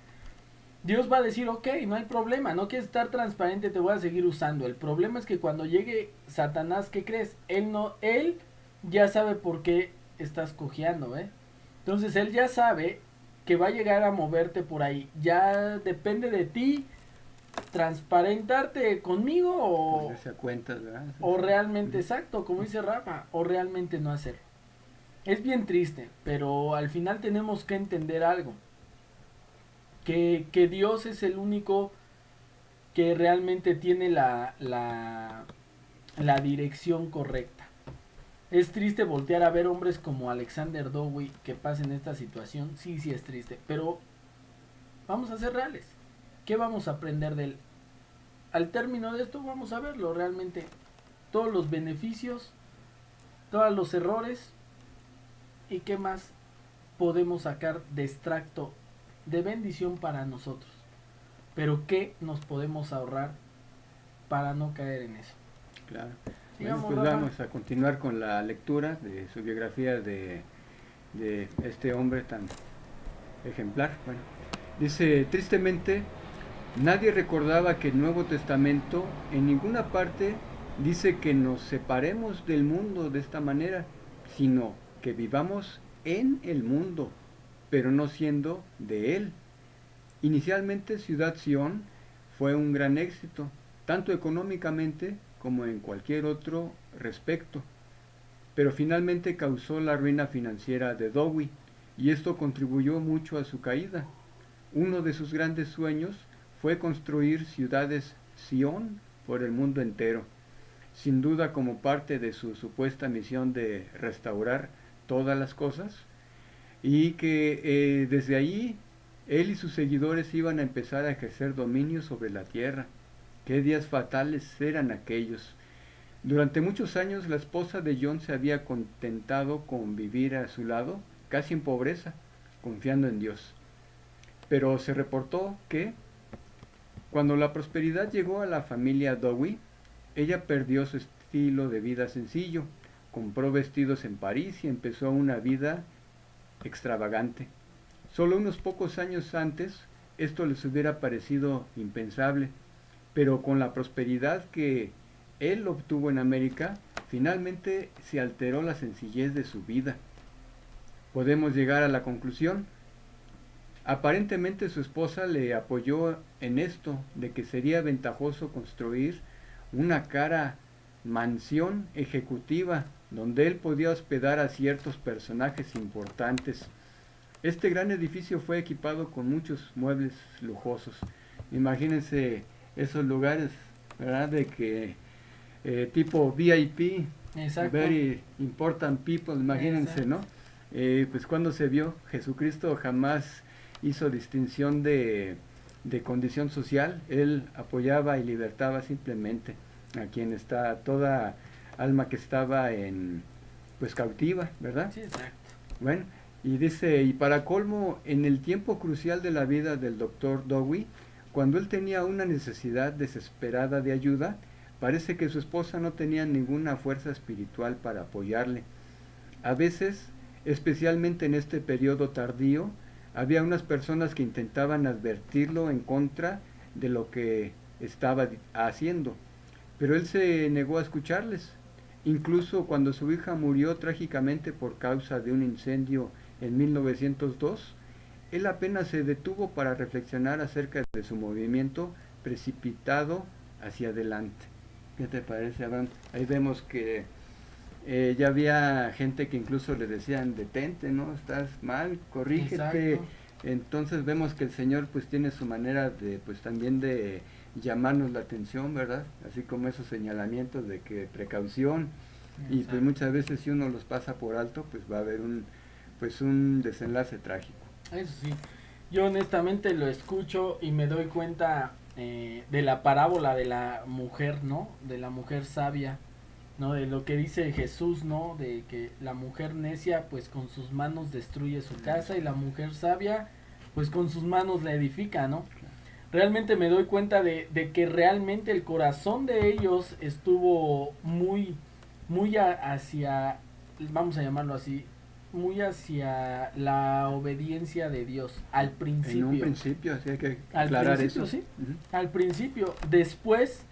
Dios va a decir, ok, no hay problema, no quieres estar transparente, te voy a seguir usando. El problema es que cuando llegue Satanás, ¿qué crees? Él ya sabe por qué estás cojeando, ¿eh? Entonces él ya sabe que va a llegar a moverte por ahí. Ya depende de ti transparentarte conmigo Ponerse a cuentas, ¿verdad? o realmente, exacto, como dice Rafa, o realmente no hacerlo. Es bien triste, pero al final tenemos que entender algo. Que Dios es el único que realmente tiene la dirección correcta. Es triste voltear a ver hombres como Alexander Dowie que pasen esta situación. Sí, sí es triste. Pero vamos a ser reales. ¿Qué vamos a aprender de él? Al término de esto vamos a verlo realmente. Todos los beneficios, todos los errores y qué más podemos sacar de extracto de bendición para nosotros. Pero qué nos podemos ahorrar para no caer en eso. Claro. Sigamos, Bueno, pues Rafa. vamos a continuar con la lectura de su biografía de este hombre tan ejemplar. Bueno, dice, tristemente, nadie recordaba que el Nuevo Testamento en ninguna parte dice que nos separemos del mundo de esta manera, sino que vivamos en el mundo, pero no siendo de él. Inicialmente Ciudad Sión fue un gran éxito, tanto económicamente como en cualquier otro respecto, pero finalmente causó la ruina financiera de Dowie y esto contribuyó mucho a su caída. Uno de sus grandes sueños fue construir ciudades Sión por el mundo entero, sin duda como parte de su supuesta misión de restaurar todas las cosas, y que desde allí él y sus seguidores iban a empezar a ejercer dominio sobre la tierra. Qué días fatales eran aquellos. Durante muchos años la esposa de John se había contentado con vivir a su lado, casi en pobreza, confiando en Dios. Pero se reportó que, cuando la prosperidad llegó a la familia Dowie, ella perdió su estilo de vida sencillo, compró vestidos en París y empezó una vida extravagante. Solo unos pocos años antes esto les hubiera parecido impensable, pero con la prosperidad que él obtuvo en América, finalmente se alteró la sencillez de su vida. Podemos llegar a la conclusión. Aparentemente su esposa le apoyó en esto, de que sería ventajoso construir una cara mansión ejecutiva donde él podía hospedar a ciertos personajes importantes. Este gran edificio fue equipado con muchos muebles lujosos. Imagínense esos lugares, ¿verdad? De que tipo VIP, Exacto. Very Important People, imagínense, Exacto. ¿no? Pues cuando se vio, Jesucristo jamás hizo distinción de condición social, él apoyaba y libertaba simplemente a quien está, toda alma que estaba en, pues cautiva, ¿verdad? Sí, exacto. Bueno, y dice, y para colmo, en el tiempo crucial de la vida del doctor Dewey, cuando él tenía una necesidad desesperada de ayuda, parece que su esposa no tenía ninguna fuerza espiritual para apoyarle. A veces, especialmente en este periodo tardío, había unas personas que intentaban advertirlo en contra de lo que estaba haciendo, pero él se negó a escucharles. Incluso cuando su hija murió trágicamente por causa de un incendio en 1902, él apenas se detuvo para reflexionar acerca de su movimiento precipitado hacia adelante. ¿Qué te parece, Abraham? Ahí vemos que ya había gente que incluso le decían, detente, ¿no? Estás mal, corrígete. Exacto. Entonces vemos que el Señor pues tiene su manera de, pues también de llamarnos la atención, ¿verdad? Así como esos señalamientos de que precaución, y pues Exacto. muchas veces si uno los pasa por alto, pues va a haber pues un desenlace trágico. Eso sí. Yo honestamente lo escucho y me doy cuenta de la parábola de la mujer, ¿no? De la mujer sabia, ¿no? De lo que dice Jesús, ¿no? De que la mujer necia pues con sus manos destruye su casa y la mujer sabia pues con sus manos la edifica, ¿no? Realmente me doy cuenta de que realmente el corazón de ellos estuvo muy hacia, vamos a llamarlo así, muy hacia la obediencia de Dios al En un principio. principio, así hay que Al aclarar principio, eso. sí. Ujú. Al principio. Después,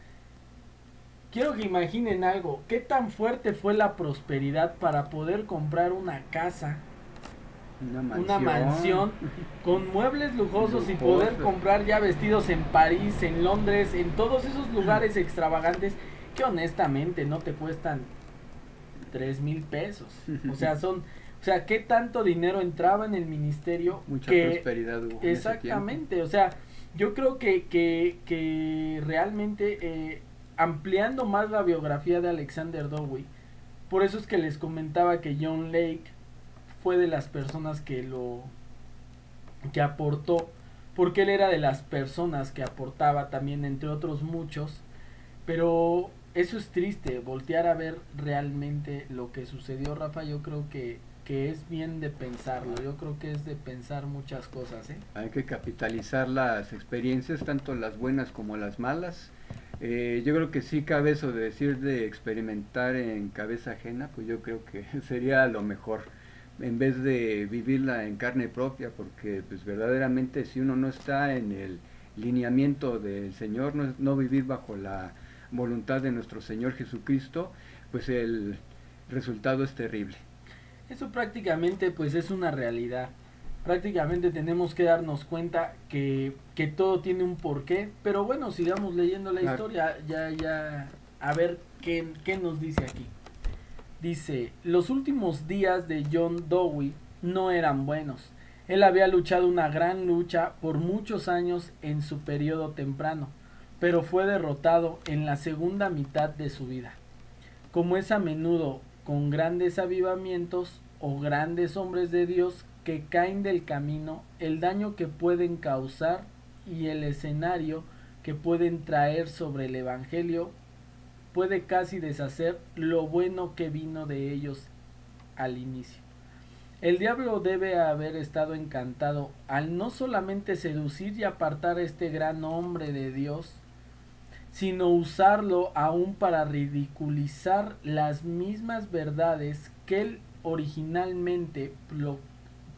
quiero que imaginen algo. ¿Qué tan fuerte fue la prosperidad para poder comprar una casa, una mansión con muebles lujosos y poder Lujosos. comprar ya vestidos en París, en Londres, en todos esos lugares extravagantes que honestamente no te cuestan 3,000 pesos? O sea, ¿qué tanto dinero entraba en el ministerio? Mucha Que prosperidad hubo en ese tiempo. exactamente, o sea, yo creo que realmente ampliando más la biografía de Alexander Dowie, por eso es que les comentaba que John Lake fue de las personas que aportó, porque él era de las personas que aportaba también, entre otros muchos, pero eso es triste, voltear a ver realmente lo que sucedió, Rafa. Yo creo que es bien de pensarlo, yo creo que es de pensar muchas cosas, ¿eh? Hay que capitalizar las experiencias, tanto las buenas como las malas. Yo creo que sí cabe eso de decir de experimentar en cabeza ajena, pues yo creo que sería lo mejor, en vez de vivirla en carne propia, porque pues verdaderamente si uno no está en el lineamiento del Señor, no vivir bajo la voluntad de nuestro Señor Jesucristo, pues el resultado es terrible. Eso prácticamente pues es una realidad. Prácticamente tenemos que darnos cuenta que todo tiene un porqué, pero bueno, sigamos leyendo la Claro. historia, a ver qué nos dice aquí. Dice, los últimos días de John Dowie no eran buenos. Él había luchado una gran lucha por muchos años en su periodo temprano, pero fue derrotado en la segunda mitad de su vida. Como es a menudo con grandes avivamientos o grandes hombres de Dios que caen del camino, el daño que pueden causar y el escenario que pueden traer sobre el Evangelio puede casi deshacer lo bueno que vino de ellos al inicio. El diablo debe haber estado encantado al no solamente seducir y apartar a este gran hombre de Dios, sino usarlo aún para ridiculizar las mismas verdades que él originalmente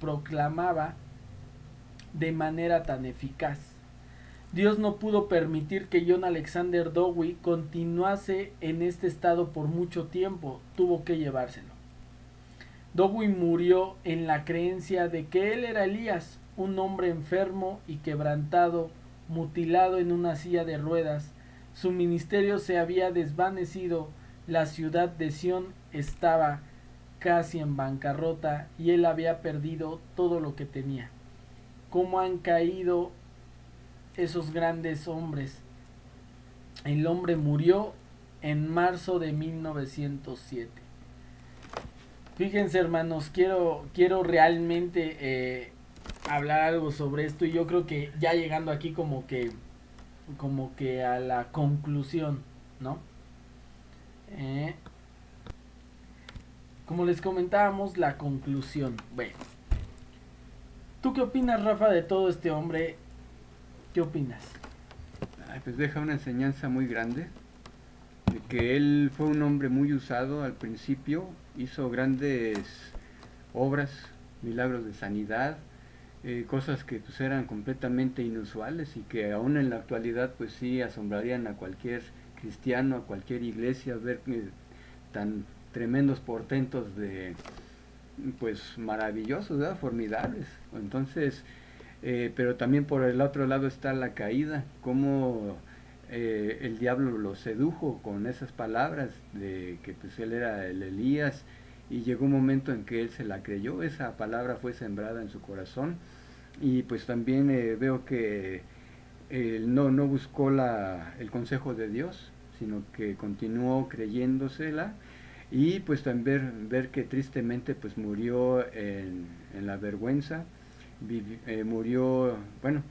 proclamaba de manera tan eficaz. Dios no pudo permitir que John Alexander Dowie continuase en este estado por mucho tiempo, tuvo que llevárselo. Dowie murió en la creencia de que él era Elías, un hombre enfermo y quebrantado, mutilado en una silla de ruedas. Su ministerio se había desvanecido, la ciudad de Sión estaba casi en bancarrota y él había perdido todo lo que tenía. ¿Cómo han caído esos grandes hombres? El hombre murió en marzo de 1907. Fíjense, hermanos, quiero realmente hablar algo sobre esto, y yo creo que ya llegando aquí como que a la conclusión, ¿no? Como les comentábamos, la conclusión. Bueno, ¿tú qué opinas, Rafa, de todo este hombre? ¿Qué opinas? Ay, pues deja una enseñanza muy grande, de que él fue un hombre muy usado al principio, hizo grandes obras, milagros de sanidad, cosas que pues eran completamente inusuales y que aún en la actualidad pues sí asombrarían a cualquier cristiano, a cualquier iglesia, ver tan tremendos portentos de pues maravillosos, ¿verdad? Formidables. Entonces, pero también por el otro lado está la caída, cómo el diablo lo sedujo con esas palabras de que pues él era el Elías, y llegó un momento en que él se la creyó, esa palabra fue sembrada en su corazón, y pues también veo que él no buscó el consejo de Dios, sino que continuó creyéndosela, y pues también ver que tristemente pues murió en la vergüenza, murió, bueno,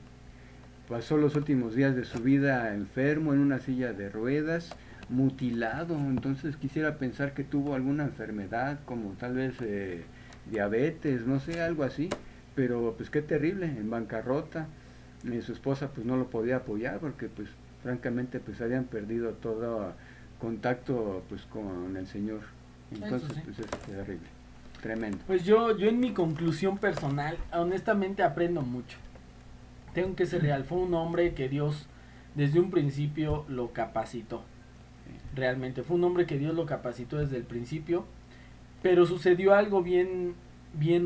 pasó los últimos días de su vida enfermo en una silla de ruedas, mutilado. Entonces quisiera pensar que tuvo alguna enfermedad, como tal vez diabetes, no sé, algo así. Pero pues qué terrible, en bancarrota. Su esposa pues no lo podía apoyar porque pues francamente pues habían perdido todo contacto pues con el Señor. Entonces Sí. pues es terrible, tremendo. Pues yo en mi conclusión personal, honestamente aprendo mucho. Tengo que ser real, fue un hombre que Dios desde un principio lo capacitó. Realmente fue un hombre que Dios lo capacitó desde el principio, pero sucedió algo bien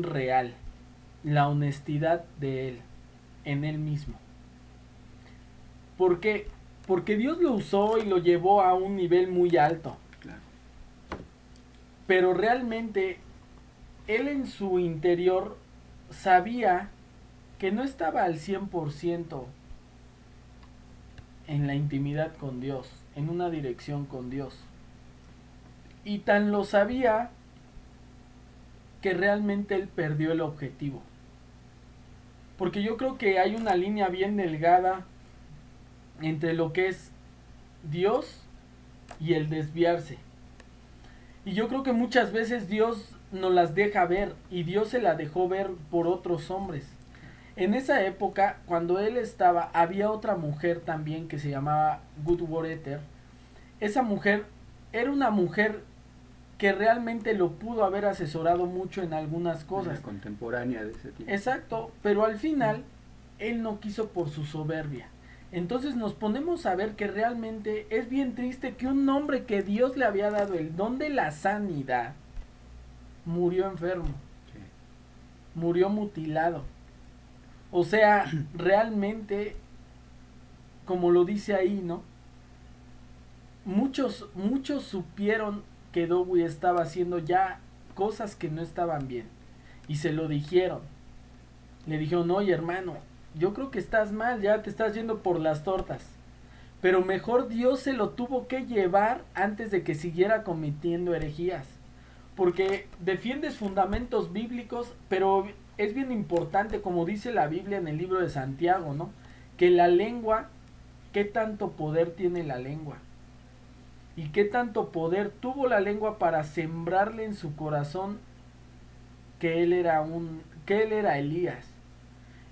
real, la honestidad de él en él mismo. ¿Por qué? Porque Dios lo usó y lo llevó a un nivel muy alto. Claro. Pero realmente él en su interior sabía que no estaba al 100% en la intimidad con Dios, en una dirección con Dios. Y tan lo sabía que realmente él perdió el objetivo. Porque yo creo que hay una línea bien delgada entre lo que es Dios y el desviarse. Y yo creo que muchas veces Dios nos las deja ver, y Dios se la dejó ver por otros hombres. En esa época, cuando él estaba, había otra mujer también que se llamaba Goodwater. Esa mujer era una mujer que realmente lo pudo haber asesorado mucho en algunas cosas. Una contemporánea de ese tipo. Exacto, pero al final él no quiso por su soberbia. Entonces nos ponemos a ver que realmente es bien triste que un hombre que Dios le había dado el don de la sanidad murió enfermo, Sí. murió mutilado. O sea, realmente, como lo dice ahí, ¿no? Muchos supieron que Dowie estaba haciendo ya cosas que no estaban bien, y se lo dijeron. Le dijeron, oye hermano, yo creo que estás mal, ya te estás yendo por las tortas. Pero mejor Dios se lo tuvo que llevar antes de que siguiera cometiendo herejías. Porque defiendes fundamentos bíblicos, pero es bien importante, como dice la Biblia en el libro de Santiago, ¿no? Que la lengua, ¿qué tanto poder tiene la lengua? ¿Y qué tanto poder tuvo la lengua para sembrarle en su corazón que él era Elías?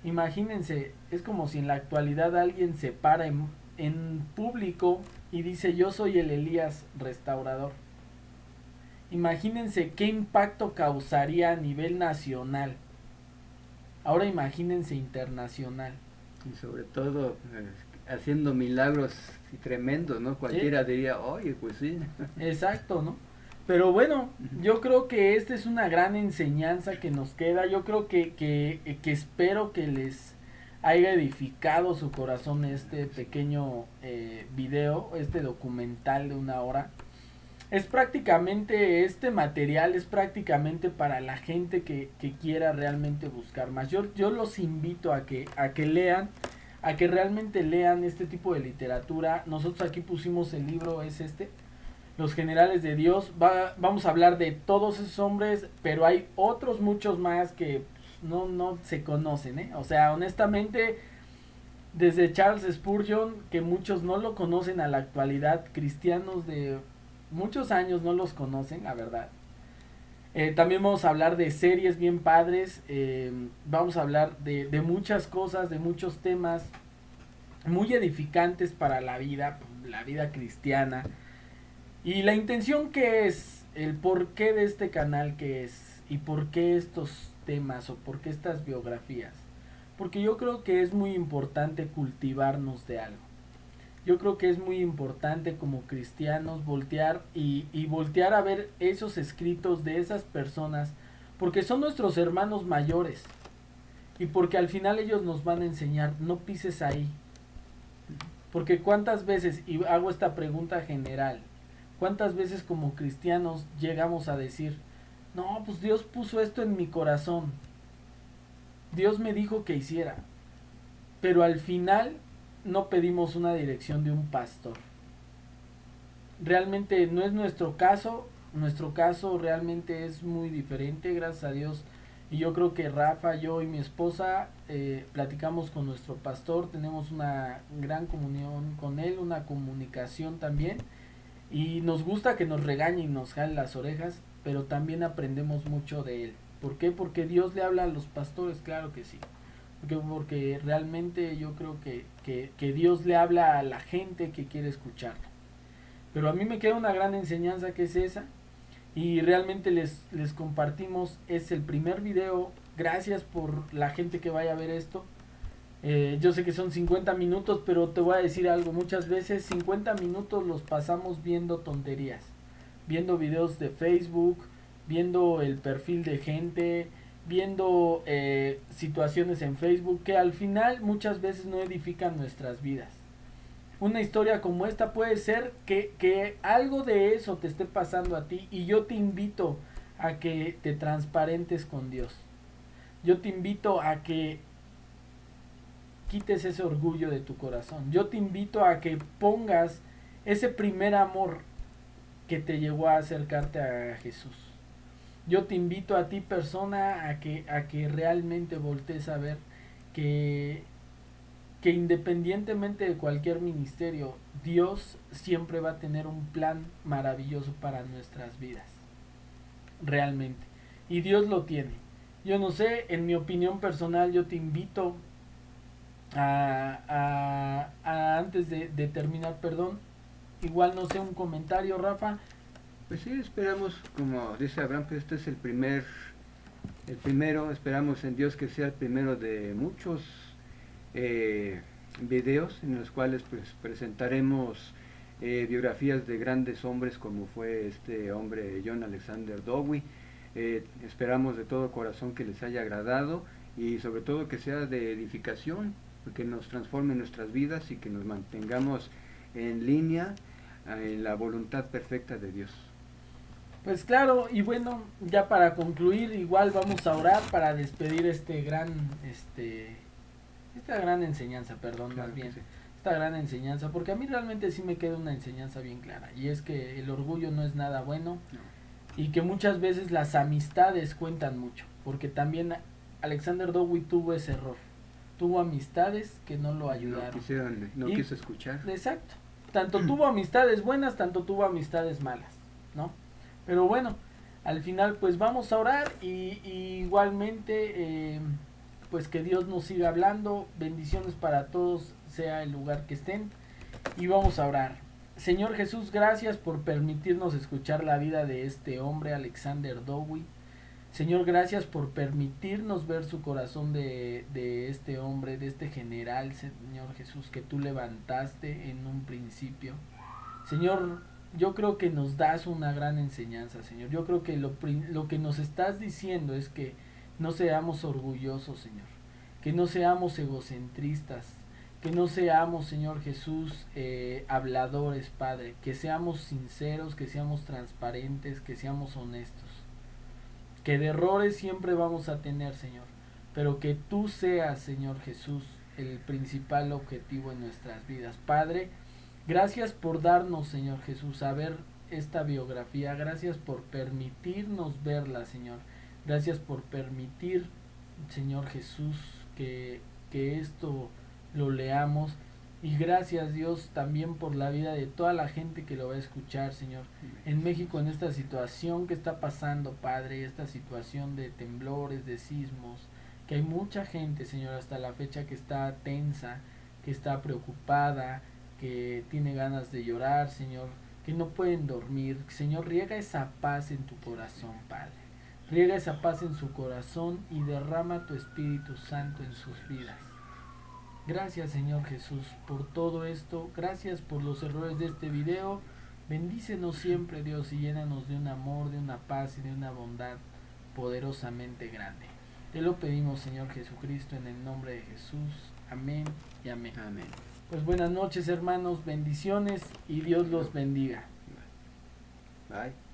Imagínense, es como si en la actualidad alguien se para en público y dice, yo soy el Elías restaurador. Imagínense qué impacto causaría a nivel nacional. Ahora imagínense internacional. Y sobre todo haciendo milagros y tremendos, ¿no? Cualquiera diría, oye, pues sí. Exacto, ¿no? Pero bueno, yo creo que esta es una gran enseñanza que nos queda. Yo creo que espero que les haya edificado su corazón este pequeño video, este documental de 1 hora. es prácticamente, este material es prácticamente para la gente que quiera realmente buscar más. Yo los invito a que lean, a que realmente lean este tipo de literatura. Nosotros aquí pusimos el libro, es este, Los Generales de Dios. Vamos a hablar de todos esos hombres, pero hay otros muchos más que pues, no se conocen, ¿eh? O sea, honestamente, desde Charles Spurgeon, que muchos no lo conocen a la actualidad, cristianos de muchos años no los conocen, la verdad. También vamos a hablar de series bien padres, vamos a hablar de muchas cosas, de muchos temas muy edificantes para la vida cristiana. Y la intención que es, el porqué de este canal que es, y por qué estos temas o por qué estas biografías. Porque yo creo que es muy importante cultivarnos de algo. Yo creo que es muy importante como cristianos voltear y voltear a ver esos escritos de esas personas, porque son nuestros hermanos mayores y porque al final ellos nos van a enseñar, no pises ahí. Porque cuántas veces, y hago esta pregunta general, cuántas veces como cristianos llegamos a decir, no, pues Dios puso esto en mi corazón, Dios me dijo que hiciera, pero al final no pedimos una dirección de un pastor. Realmente no es nuestro caso realmente es muy diferente, gracias a Dios. Y yo creo que Rafa, yo y mi esposa platicamos con nuestro pastor, tenemos una gran comunión con él, una comunicación también. Y nos gusta que nos regañe y nos jale las orejas, pero también aprendemos mucho de él. ¿Por qué? Porque Dios le habla a los pastores, claro que sí. Porque realmente yo creo que Dios le habla a la gente que quiere escucharlo. Pero a mí me queda una gran enseñanza que es esa. Y realmente les compartimos, es el primer video. Gracias por la gente que vaya a ver esto. Yo sé que son 50 minutos, pero te voy a decir algo. Muchas veces 50 minutos los pasamos viendo tonterías. Viendo videos de Facebook, viendo el perfil de gente, viendo situaciones en Facebook que al final muchas veces no edifican nuestras vidas. Una historia como esta puede ser que algo de eso te esté pasando a ti y yo te invito a que te transparentes con Dios. Yo te invito a que quites ese orgullo de tu corazón. Yo te invito a que pongas ese primer amor que te llevó a acercarte a Jesús. Yo te invito a ti, persona, a que realmente voltees a ver que independientemente de cualquier ministerio, Dios siempre va a tener un plan maravilloso para nuestras vidas. Realmente. Y Dios lo tiene. Yo no sé, en mi opinión personal, yo te invito antes de terminar, perdón, igual no sé, un comentario, Rafa. Pues sí, esperamos, como dice Abraham, que este es el primero, esperamos en Dios que sea el primero de muchos videos en los cuales pues presentaremos biografías de grandes hombres como fue este hombre John Alexander Dowie. Esperamos de todo corazón que les haya agradado y sobre todo que sea de edificación, que nos transforme nuestras vidas y que nos mantengamos en línea en la voluntad perfecta de Dios. Pues claro, y bueno, ya para concluir, igual vamos a orar para despedir esta gran enseñanza, perdón, claro, más bien, sí. Esta gran enseñanza, porque a mí realmente sí me queda una enseñanza bien clara, y es que el orgullo no es nada bueno, no. Y que muchas veces las amistades cuentan mucho, porque también Alexander Dowie tuvo ese error, tuvo amistades que no lo ayudaron. No quiso escuchar. Exacto, tanto tuvo amistades buenas, tanto tuvo amistades malas, ¿no? Pero bueno, al final pues vamos a orar y igualmente pues que Dios nos siga hablando, bendiciones para todos, sea el lugar que estén, y vamos a orar. Señor Jesús, gracias por permitirnos escuchar la vida de este hombre, Alexander Dowie. Señor, gracias por permitirnos ver su corazón de este hombre, de este general, Señor Jesús, que tú levantaste en un principio. Señor, yo creo que nos das una gran enseñanza, Señor. Yo creo que lo que nos estás diciendo es que no seamos orgullosos, Señor. Que no seamos egocentristas. Que no seamos, Señor Jesús, habladores, Padre, que seamos sinceros, que seamos transparentes, que seamos honestos. Que de errores siempre vamos a tener, Señor, pero que tú seas, Señor Jesús, el principal objetivo en nuestras vidas. Padre, gracias por darnos, Señor Jesús, a ver esta biografía. Gracias por permitirnos verla, Señor. Gracias por permitir, Señor Jesús, que esto lo leamos. Y gracias, Dios, también por la vida de toda la gente que lo va a escuchar, Señor. En México, en esta situación que está pasando, Padre, esta situación de temblores, de sismos, que hay mucha gente, Señor, hasta la fecha que está tensa, que está preocupada, que tiene ganas de llorar, Señor, que no pueden dormir. Señor, riega esa paz en tu corazón, Padre. Riega esa paz en su corazón y derrama tu Espíritu Santo en sus vidas. Gracias, Señor Jesús, por todo esto. Gracias por los errores de este video. Bendícenos siempre, Dios, y llénanos de un amor, de una paz y de una bondad poderosamente grande. Te lo pedimos, Señor Jesucristo, en el nombre de Jesús. Amén y amén. Amén. Pues buenas noches, hermanos, bendiciones y Dios los bendiga. Bye.